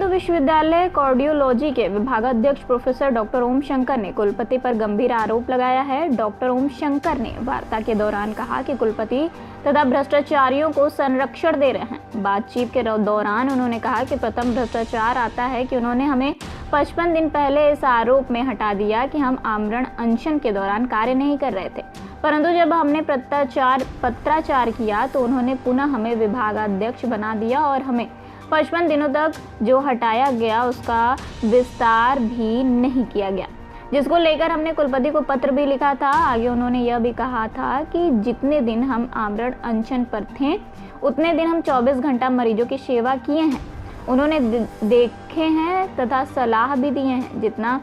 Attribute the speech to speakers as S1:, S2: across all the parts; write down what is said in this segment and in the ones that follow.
S1: हिंदू विश्वविद्यालय कार्डियोलॉजी के विभागाध्यक्ष प्रोफेसर डॉक्टर ओम शंकर ने कुलपति पर गंभीर आरोप लगाया है। डॉक्टर ओम शंकर ने वार्ता के दौरान कहा कि कुलपति तथा भ्रष्टाचारियों को संरक्षण दे रहे हैं। बातचीत के दौरान उन्होंने कहा कि प्रथम भ्रष्टाचार आता है कि उन्होंने हमें 55 दिन पहले इस आरोप में हटा दिया कि हम आमरण अनशन के दौरान कार्य नहीं कर रहे थे, परंतु जब हमने पत्राचार किया तो उन्होंने पुनः हमें विभागाध्यक्ष बना दिया और हमें 55 दिनों तक जो हटाया गया उसका विस्तार भी नहीं किया गया, जिसको लेकर हमने कुलपति को पत्र भी लिखा था। आगे उन्होंने यह भी कहा था कि जितने दिन हम आमरण अनशन पर थे उतने दिन हम 24 घंटा मरीजों की सेवा किए हैं, उन्होंने देखे हैं तथा सलाह भी दिए हैं। जितना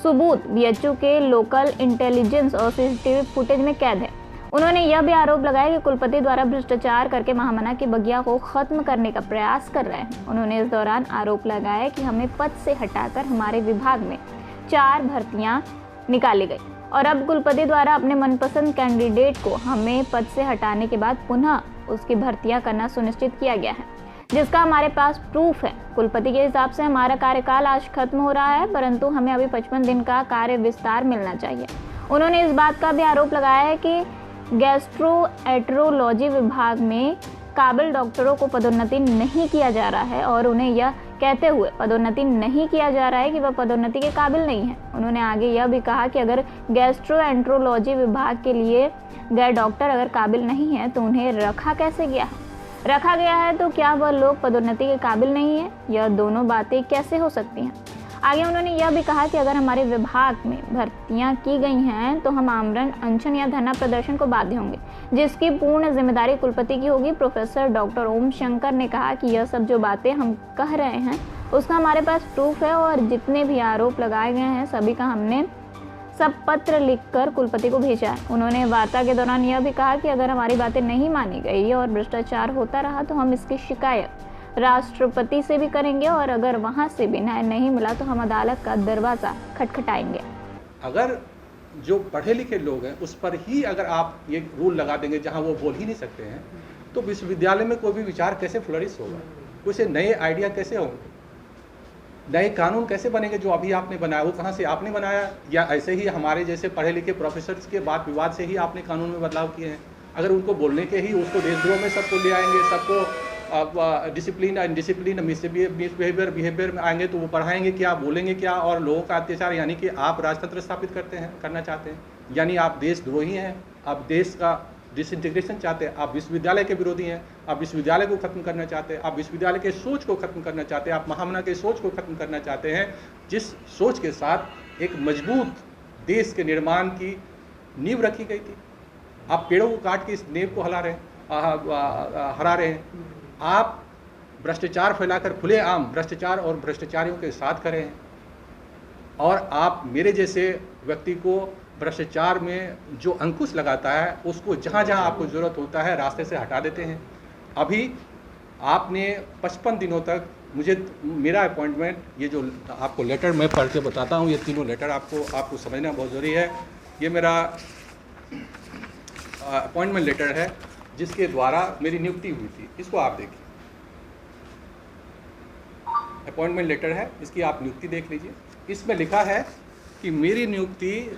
S1: सबूत बीएचयू के लोकल इंटेलिजेंस और सीसीटीवी फुटेज में कैद है। उन्होंने यह भी आरोप लगाया कि कुलपति द्वारा भ्रष्टाचार करके महामना की बगिया को खत्म करने का प्रयास कर रहे हैं। उन्होंने इस दौरान आरोप लगाया कि हमें पद से हटाकर हमारे विभाग में 4 भर्तियां निकाली गई और अब कुलपति द्वारा अपने मनपसंद कैंडिडेट को हमें पद से हटाने के बाद पुनः उसकी भर्तियां करना सुनिश्चित किया गया है, जिसका हमारे पास प्रूफ है। कुलपति के हिसाब से हमारा कार्यकाल आज खत्म हो रहा है, परंतु हमें अभी 55 दिन का कार्य विस्तार मिलना चाहिए। उन्होंने इस बात का भी आरोप लगाया है कि गैस्ट्रोएंटेरोलॉजी विभाग में काबिल डॉक्टरों को पदोन्नति नहीं किया जा रहा है और उन्हें यह कहते हुए पदोन्नति नहीं किया जा रहा है कि वह पदोन्नति के काबिल नहीं है। उन्होंने आगे यह भी कहा कि अगर गैस्ट्रोएंटेरोलॉजी विभाग के लिए गए डॉक्टर अगर काबिल नहीं है तो उन्हें रखा गया है तो क्या वह लोग पदोन्नति के काबिल नहीं है? यह दोनों बातें कैसे हो सकती हैं? आगे उन्होंने यह भी कहा कि अगर हमारे विभाग में भर्तियां की गई हैं तो हम आमरण अनशन या धरना प्रदर्शन को बाध्य होंगे, जिसकी पूर्ण जिम्मेदारी कुलपति की होगी। प्रोफेसर डॉक्टर ओम शंकर ने कहा कि यह सब जो बातें हम कह रहे हैं उसका हमारे पास प्रूफ है और जितने भी आरोप लगाए गए हैं सभी का हमने सब पत्र लिखकर कुलपति को भेजा है। उन्होंने वार्ता के दौरान यह भी कहा कि अगर हमारी बातें नहीं मानी गई और भ्रष्टाचार होता रहा तो हम इसकी शिकायत राष्ट्रपति से भी करेंगे और अगर वहां से भी न्याय नहीं मिला तो हम अदालत का दरवाजा खटखटाएंगे।
S2: अगर जो पढ़े लिखे लोग हैं उस पर ही अगर आप ये रूल लगा देंगे जहां वो बोल ही नहीं सकते हैं तो विश्वविद्यालय में कोई भी विचार कैसे फ्लरिश होगा, कुछ नए आइडिया कैसे होंगे, नए कानून कैसे बनेंगे? जो अभी आपने बनाया वो कहाँ से आपने बनाया या ऐसे ही हमारे जैसे पढ़े लिखे प्रोफेसर्स के बात विवाद से ही आपने कानून में बदलाव किए हैं? अगर उनको बोलने के ही उसको देशद्रोह में सबको ले आएंगे, सबको डिसिप्लिन अनडिसिप्लिन बिहेवियर में आएंगे तो वो पढ़ाएंगे क्या, बोलेंगे क्या? और लोगों का अत्याचार, यानी कि आप राजतंत्र स्थापित करना चाहते हैं, यानी आप देशद्रोही हैं, आप देश का डिसइंटीग्रेशन चाहते हैं, आप विश्वविद्यालय के विरोधी हैं, आप विश्वविद्यालय को खत्म करना चाहते हैं, आप विश्वविद्यालय के सोच को खत्म करना चाहते हैं, आप महामना के सोच को खत्म करना चाहते हैं, जिस सोच के साथ एक मजबूत देश के निर्माण की नींव रखी गई थी। आप पेड़ों को काट के इस नींव को हरा रहे हैं। आप भ्रष्टाचार फैलाकर खुलेआम भ्रष्टाचार और भ्रष्टाचारियों के साथ खड़े हैं और आप मेरे जैसे व्यक्ति को भ्रष्टाचार में जो अंकुश लगाता है उसको जहाँ जहाँ आपको ज़रूरत होता है रास्ते से हटा देते हैं। अभी आपने 55 दिनों तक मेरा अपॉइंटमेंट, ये जो आपको लेटर मैं पढ़ के बताता हूँ, ये तीनों लेटर आपको समझना बहुत ज़रूरी है। ये मेरा अपॉइंटमेंट लेटर है जिसके द्वारा मेरी नियुक्ति हुई थी, इसको आप देखिए। अपॉइंटमेंट लेटर है, इसकी आप नियुक्ति देख लीजिए। इसमें लिखा है कि मेरी नियुक्ति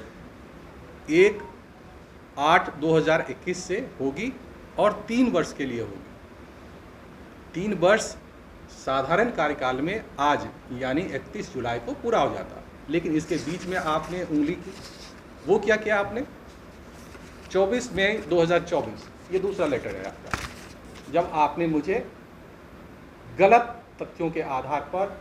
S2: 1/8/2021 से होगी और 3 वर्ष के लिए होगी। 3 वर्ष साधारण कार्यकाल में आज यानी 31 जुलाई को पूरा हो जाता, लेकिन इसके बीच में आपने उंगली की। वो क्या किया आपने? 24 मई 2024, ये दूसरा लेटर है आपका, जब आपने मुझे गलत तथ्यों के आधार पर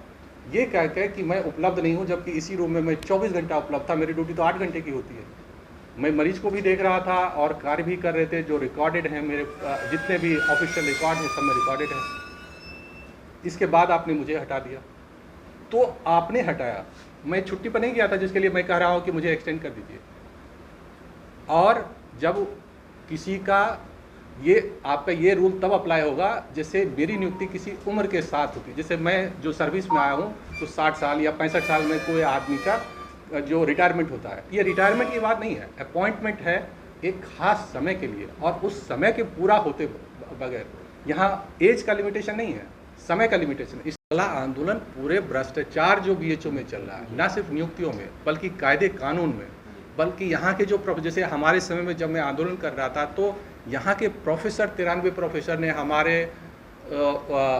S2: ये कह के कि मैं उपलब्ध नहीं हूँ, जबकि इसी रूम में मैं 24 घंटा उपलब्ध था। मेरी ड्यूटी तो 8 घंटे की होती है। मैं मरीज को भी देख रहा था और कार्य भी कर रहे थे, जो रिकॉर्डेड हैं, मेरे जितने भी ऑफिशियल रिकॉर्ड हैं सब में रिकॉर्डेड हैं। इसके बाद आपने मुझे हटा दिया। तो आपने हटाया, मैं छुट्टी पर नहीं गया था, जिसके लिए मैं कह रहा हूँ कि मुझे एक्सटेंड कर दीजिए। और जब किसी का आपका ये रूल तब अप्लाई होगा जैसे मेरी नियुक्ति किसी उम्र के साथ होती है। जैसे मैं जो सर्विस में आया हूँ तो 60 साल या 65 साल में कोई आदमी का जो रिटायरमेंट होता है, ये रिटायरमेंट की बात नहीं है, अपॉइंटमेंट है एक खास समय के लिए, और उस समय के पूरा होते बगैर यहाँ एज का लिमिटेशन नहीं है। समय का लिमिटेशन। इस कला आंदोलन पूरे भ्रष्टाचार जो बीएचओ में चल रहा है, ना सिर्फ नियुक्तियों में बल्कि कायदे कानून में, बल्कि यहाँ के जो जैसे हमारे समय में जब मैं आंदोलन कर रहा था तो यहाँ के प्रोफेसर 93 प्रोफेसर ने हमारे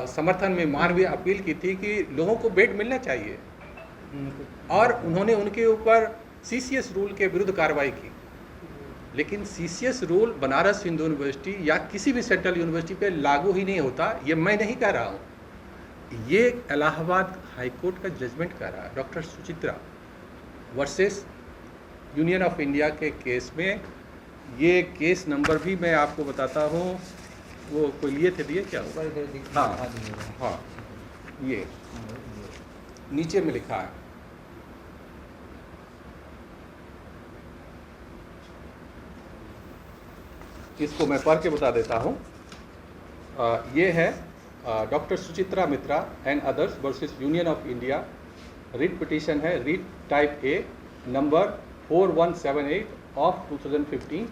S2: समर्थन में मानवीय अपील की थी कि लोगों को बेड मिलना चाहिए, और उन्होंने उनके ऊपर सीसीएस रूल के विरुद्ध कार्रवाई की। लेकिन CCS rule Banaras Hindu university या किसी भी सेंट्रल यूनिवर्सिटी पे लागू ही नहीं होता, ये मैं नहीं कह रहा हूँ, ये इलाहाबाद हाईकोर्ट का जजमेंट कह रहा है। Doctor Suchitra versus union of India के केस में, ये केस नंबर भी मैं आपको बताता हूँ, वो कोई लिए थे, दिए क्या? हाँ हाँ, ये नीचे में लिखा है, इसको मैं पढ़ के बता देता हूँ। ये है doctor Suchitra Mitra and others versus union of India, writ petition है, writ type a number 4178 of 2015।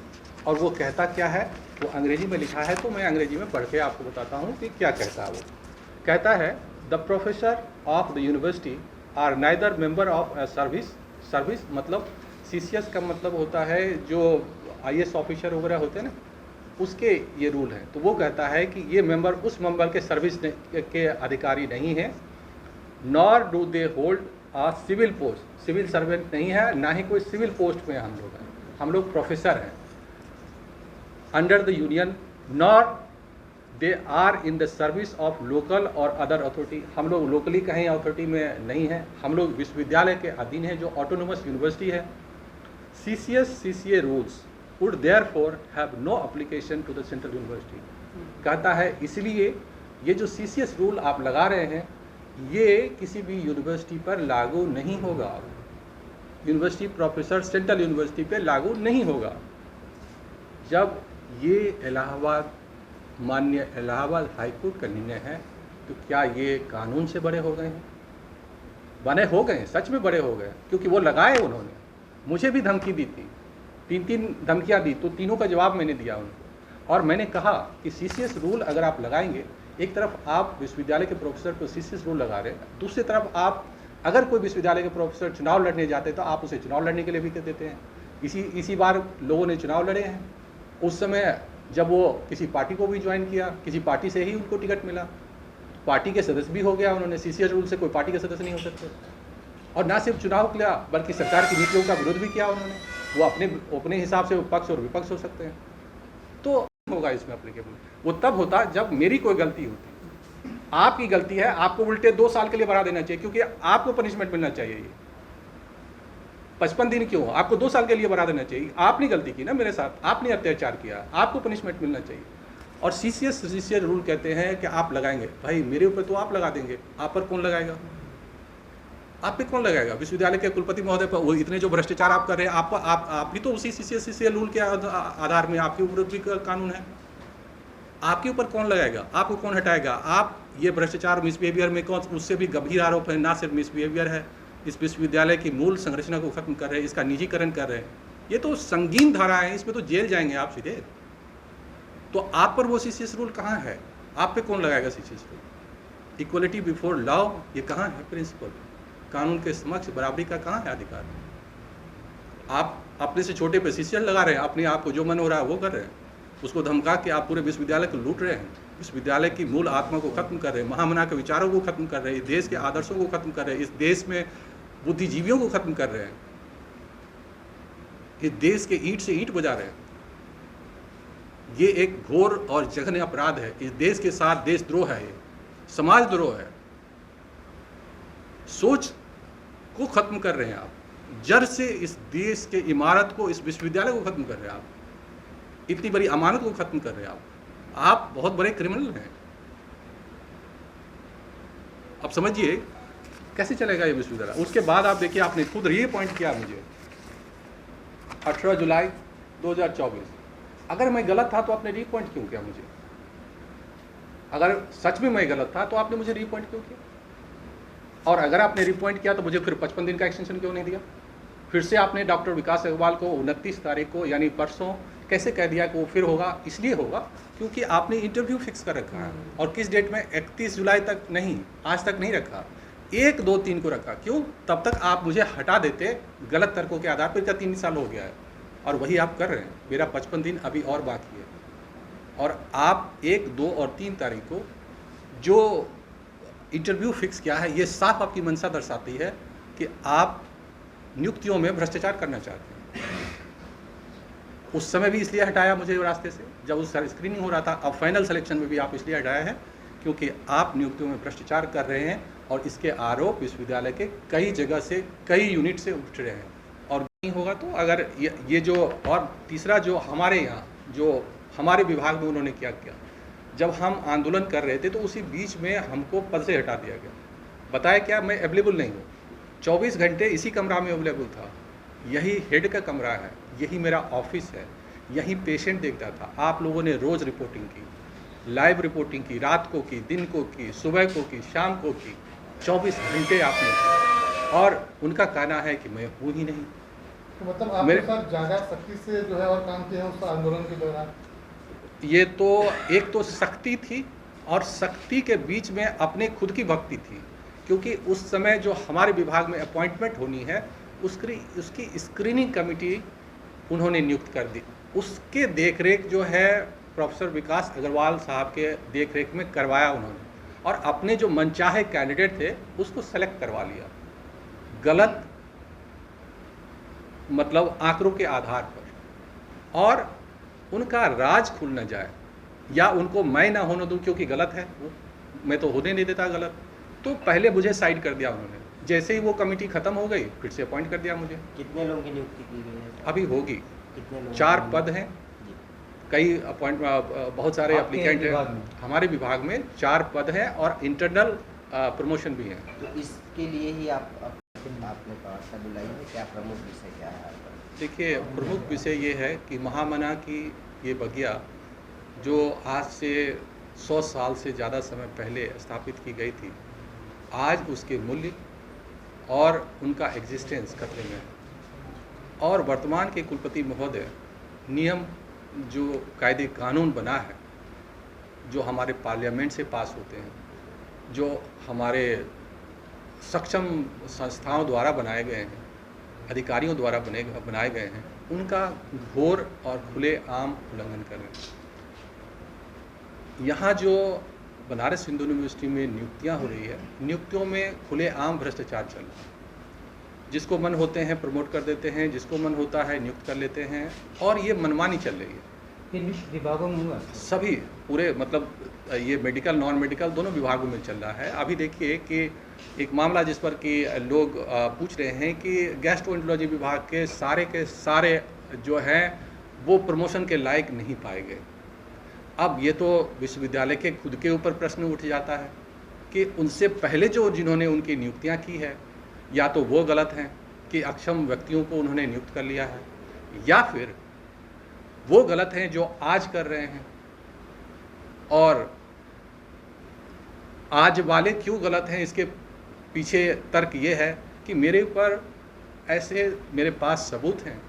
S2: और वो कहता क्या है, वो अंग्रेजी में लिखा है, तो मैं अंग्रेजी में पढ़ के आपको बताता हूँ कि क्या कहता है। वो कहता है, the professor of the university are neither member of service मतलब सीसीएस का मतलब होता है जो आईएएस ऑफिसर वगैरह होते हैं ना, उसके ये रूल हैं। तो वो कहता है कि ये मेंबर उस मेंबर के सर्विस के अधिकारी नहीं है, nor do they hold a civil post, civil servant नहीं है, ना ही कोई सिविल पोस्ट में हम लोग हैं, हम लोग प्रोफेसर हैं under the union, nor they are in the service of local और अदर अथॉरिटी, हम लोग लोकली कहीं अथॉरिटी में नहीं हैं, हम लोग विश्वविद्यालय के अधीन हैं जो ऑटोनोमस यूनिवर्सिटी है। CCA rules would therefore have no application to the central university। कहता है इसलिए ये जो CCS रूल आप लगा रहे हैं ये किसी भी यूनिवर्सिटी पर लागू नहीं होगा, यूनिवर्सिटी प्रोफेसर सेंट्रल यूनिवर्सिटी पे लागू नहीं होगा। जब ये इलाहाबाद माननीय इलाहाबाद हाईकोर्ट का निर्णय है तो क्या ये कानून से बड़े हो गए हैं? बने हो गए, सच में बड़े हो गए, क्योंकि वो लगाए उन्होंने, मुझे भी धमकी दी थी, 3 धमकियां दी, तो तीनों का जवाब मैंने दिया उनको। और मैंने कहा कि CCS रूल अगर आप लगाएंगे, एक तरफ आप विश्वविद्यालय के प्रोफेसर को CCS रूल लगा रहे हैं, दूसरी तरफ आप अगर कोई विश्वविद्यालय के प्रोफेसर चुनाव लड़ने जाते हैं तो आप उसे चुनाव लड़ने के लिए भी कर देते हैं। इसी बार लोगों ने चुनाव लड़े हैं, उस समय जब वो किसी पार्टी को भी ज्वाइन किया, किसी पार्टी से ही उनको टिकट मिला, पार्टी के सदस्य भी हो गया उन्होंने। CCS रूल से कोई पार्टी के सदस्य नहीं हो सकते। और ना सिर्फ चुनाव किया बल्कि सरकार की नीतियों का विरोध भी किया उन्होंने, वो अपने हिसाब से पक्ष और विपक्ष हो सकते हैं। तो होगा इसमें एप्लीकेबल वो तब होता जब मेरी कोई गलती होती, आपकी गलती है, आपको उल्टे 2 साल के लिए बढ़ा देना चाहिए, क्योंकि आपको पनिशमेंट मिलना चाहिए। ये 55 दिन क्यों, आपको 2 साल के लिए बढ़ा देना चाहिए। आपने गलती की ना मेरे साथ, आपने अत्याचार किया, आपको पनिशमेंट मिलना चाहिए। और CCS रूल कहते हैं कि आप लगाएंगे, भाई मेरे ऊपर तो आप लगा देंगे, आप पर कौन लगाएगा? आप पे कौन लगाएगा? विश्वविद्यालय के कुलपति महोदय पर वो इतने जो भ्रष्टाचार आप कर रहे हैं, आप भी तो उसी CCS रूल के आधार में आपके ऊपर भी कानून है, आपके ऊपर कौन लगाएगा? आपको कौन हटाएगा? आप ये भ्रष्टाचार मिसबिहेवियर में कौन, उससे भी गंभीर आरोप है, ना सिर्फ मिसबिहेवियर है, इस विश्वविद्यालय की मूल संरचना को खत्म कर रहे हैं, इसका निजीकरण कर रहे हैं, ये तो संगीन धारा है, इसमें तो जेल जाएंगे आप सीधे। तो आप पर वो CCS रूल कहाँ है? आप पे कौन लगाएगा CCS rule? Equality before law, ये कहाँ है प्रिंसिपल? कानून के समक्ष बराबरी का कहाँ है अधिकार? आप अपने से छोटे पे CCS लगा रहे हैं, अपने आप को जो मन हो रहा है वो कर रहे हैं, उसको धमका के आप पूरे विश्वविद्यालय को लूट रहे हैं, विश्वविद्यालय की मूल आत्मा को खत्म कर रहे हैं, महामना के विचारों को खत्म कर रहे हैं, इस देश के आदर्शों को खत्म कर रहे हैं, इस देश में बुद्धिजीवियों को खत्म कर रहे हैं, इस देश के ईंट से ईंट बजा रहे हैं। ये एक घोर और जघन्य अपराध है, इस देश के साथ देशद्रोह है, ये समाजद्रोह है। सोच को खत्म कर रहे हैं आप, जड़ से इस देश के इमारत को, इस विश्वविद्यालय को खत्म कर रहे हैं आप, इतनी बड़ी अमानत को खत्म कर रहे हैं आप बहुत बड़े क्रिमिनल हैं। अब समझिए कैसे चलेगा ये विश्वविद्यालय। उसके बाद आप देखिए, आपने खुद ये पॉइंट किया मुझे 18 जुलाई 2024, अगर मैं गलत था तो आपने रीपॉइंट क्यों किया मुझे? अगर सच में मैं गलत था तो आपने मुझे रीपॉइंट क्यों किया? और अगर आपने रिपॉइंट किया तो मुझे फिर 55 दिन का एक्सटेंशन क्यों नहीं दिया? फिर से आपने डॉक्टर विकास अग्रवाल को 29 तारीख को, यानी परसों कैसे कह दिया कि वो फिर होगा? इसलिए होगा क्योंकि आपने इंटरव्यू फिक्स कर रखा है और किस डेट में, 31 जुलाई तक नहीं, आज तक नहीं रखा, 1, 2, 3 को रखा। क्यों? तब तक आप मुझे हटा देते गलत तर्कों के आधार पर। 3 साल हो गया है और वही आप कर रहे हैं। मेरा 55 दिन अभी और बाकी है और आप 1, 2 और 3 तारीख को जो इंटरव्यू फिक्स किया है, ये साफ आपकी मंशा दर्शाती है कि आप नियुक्तियों में भ्रष्टाचार करना चाहते हैं। उस समय भी इसलिए हटाया मुझे रास्ते से जब उस स्क्रीनिंग हो रहा था। अब फाइनल सिलेक्शन में भी आप इसलिए हटाया है क्योंकि आप नियुक्तियों में भ्रष्टाचार कर रहे हैं और इसके आरोप विश्वविद्यालय के कई जगह से, कई यूनिट से उठ रहे हैं। और नहीं होगा तो अगर ये जो, और तीसरा जो हमारे यहाँ, जो हमारे विभाग में उन्होंने क्या किया, जब हम आंदोलन कर रहे थे तो उसी बीच में हमको पद से हटा दिया गया। बताया क्या? मैं अवेलेबल नहीं हूँ। 24 घंटे इसी कमरा में अवेलेबल था। यही हेड का कमरा है, यही मेरा ऑफिस है, यही पेशेंट देखता था। आप लोगों ने रोज़ रिपोर्टिंग की, लाइव रिपोर्टिंग की, रात को की, दिन को की, सुबह को की, शाम को की, 24 घंटे आपने की और उनका कहना है कि मैं हूँ ही नहीं।
S3: तो मतलब आपके साथ ज़्यादा सख्ती से जो है और काम किया है उस आंदोलन के दौरान?
S2: ये तो एक तो शक्ति थी और शक्ति के बीच में अपने खुद की भक्ति थी, क्योंकि उस समय जो हमारे विभाग में अपॉइंटमेंट होनी है उसकी स्क्रीनिंग कमेटी उन्होंने नियुक्त कर दी। उसके देखरेख जो है प्रोफेसर विकास अग्रवाल साहब के देखरेख में करवाया उन्होंने और अपने जो मनचाहे कैंडिडेट थे उसको सेलेक्ट करवा लिया गलत, मतलब आंकड़ों के आधार पर, और उनका राज खुल न जाए या उनको मैं ना होने दूं क्योंकि गलत है वो, मैं तो होने नहीं देता गलत। तो पहले मुझे साइड कर दिया उन्होंने। जैसे ही वो कमेटी खत्म हो गई फिर से अपॉइंट कर दिया मुझे।
S4: कितने लोगों की नियुक्ति की गई है?
S2: अभी होगी।
S4: कितने लोग?
S2: 4 पद हैं। कई अपॉइंट, बहुत सारे एप्लीकेंट हैं हमारे विभाग में। 4 पद हैं और इंटरनल प्रमोशन भी हैं।
S4: तो इसके लिए ही आपने वार्ता बुलाई है? क्या प्रमुख विषय क्या है आपका?
S2: देखिए, प्रमुख विषय ये है कि महामना की ये बगिया जो आज से 100 साल से ज़्यादा समय पहले स्थापित की गई थी, आज उसके मूल्य और उनका एग्जिस्टेंस खतरे में है। और वर्तमान के कुलपति महोदय नियम, जो कायदे कानून बना है, जो हमारे पार्लियामेंट से पास होते हैं, जो हमारे सक्षम संस्थाओं द्वारा बनाए गए हैं, अधिकारियों द्वारा बनाए गए हैं, उनका घोर और खुले आम उल्लंघन कर रहे हैं। यहाँ जो बनारस हिंदू यूनिवर्सिटी में नियुक्तियाँ हो रही है, नियुक्तियों में खुले आम भ्रष्टाचार चल रहा है। जिसको मन होते हैं प्रमोट कर देते हैं, जिसको मन होता है नियुक्त कर लेते हैं, और ये मनमानी चल रही है।
S3: किन विभागों में हुआ?
S2: सभी पूरे, मतलब ये मेडिकल नॉन मेडिकल दोनों विभागों में चल रहा है। अभी देखिए कि एक मामला जिस पर कि लोग पूछ रहे हैं कि गैस्ट्रोएंटरोलॉजी विभाग के सारे जो हैं वो प्रमोशन के लायक नहीं पाए गए। अब ये तो विश्वविद्यालय के खुद के ऊपर प्रश्न उठ जाता है कि उनसे पहले जो जिन्होंने उनकी नियुक्तियां की है, या तो वो गलत हैं कि अक्षम व्यक्तियों को उन्होंने नियुक्त कर लिया है, या फिर वो गलत हैं जो आज कर रहे हैं। और आज वाले क्यों गलत हैं, इसके पीछे तर्क ये है कि मेरे ऊपर ऐसे मेरे पास सबूत हैं